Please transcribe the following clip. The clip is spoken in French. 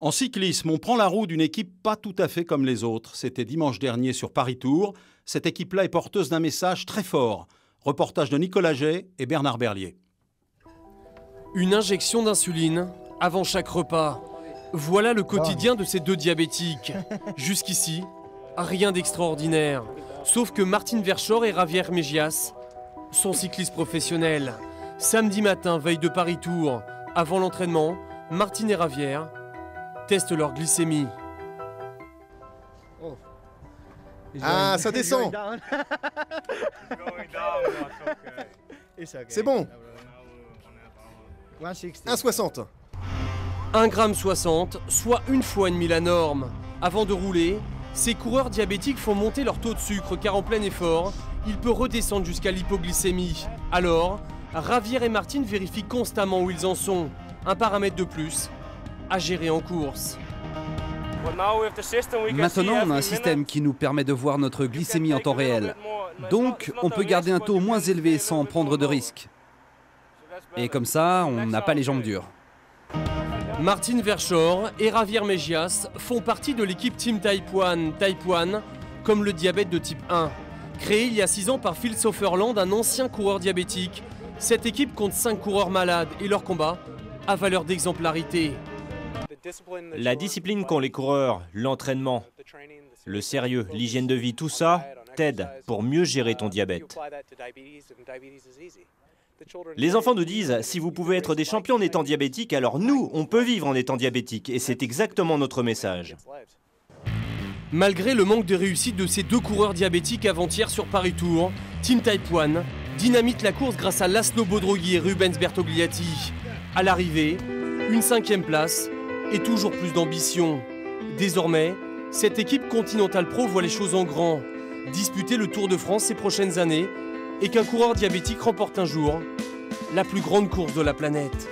En cyclisme, on prend la roue d'une équipe pas tout à fait comme les autres. C'était dimanche dernier sur Paris-Tours. Cette équipe-là est porteuse d'un message très fort. Reportage de Nicolas Jay et Bernard Berlier. Une injection d'insuline avant chaque repas. Voilà le quotidien de ces deux diabétiques. Jusqu'ici, rien d'extraordinaire. Sauf que Martine Verschoor et Javier Megias sont cyclistes professionnels. Samedi matin, veille de Paris-Tours, avant l'entraînement, Martine et Javier testent leur glycémie. Ah, ça descend. C'est bon. 1,60. 1,60 g, soit une fois et demie la norme. Avant de rouler, ces coureurs diabétiques font monter leur taux de sucre car en plein effort, il peut redescendre jusqu'à l'hypoglycémie. Alors, Javier et Martine vérifient constamment où ils en sont. Un paramètre de plus à gérer en course. Maintenant, on a un système qui nous permet de voir notre glycémie en temps réel. Donc, on peut garder un taux moins élevé sans prendre de risques. Et comme ça, on n'a pas les jambes dures. Martine Verschoor et Javier Megias font partie de l'équipe Team Type 1. Type 1, comme le diabète de type 1. Créée il y a 6 ans par Phil Sutherland, un ancien coureur diabétique, cette équipe compte 5 coureurs malades et leur combat a valeur d'exemplarité. La discipline qu'ont les coureurs, l'entraînement, le sérieux, l'hygiène de vie, tout ça t'aide pour mieux gérer ton diabète. Les enfants nous disent, si vous pouvez être des champions en étant diabétiques, alors nous, on peut vivre en étant diabétiques. Et c'est exactement notre message. Malgré le manque de réussite de ces deux coureurs diabétiques avant-hier sur Paris-Tours, Team Type 1 dynamite la course grâce à Laszlo Bodrogi et Rubens Bertogliati. À l'arrivée, une 5e place et toujours plus d'ambition. Désormais, cette équipe Continental Pro voit les choses en grand. Disputer le Tour de France ces prochaines années et qu'un coureur diabétique remporte un jour la plus grande course de la planète.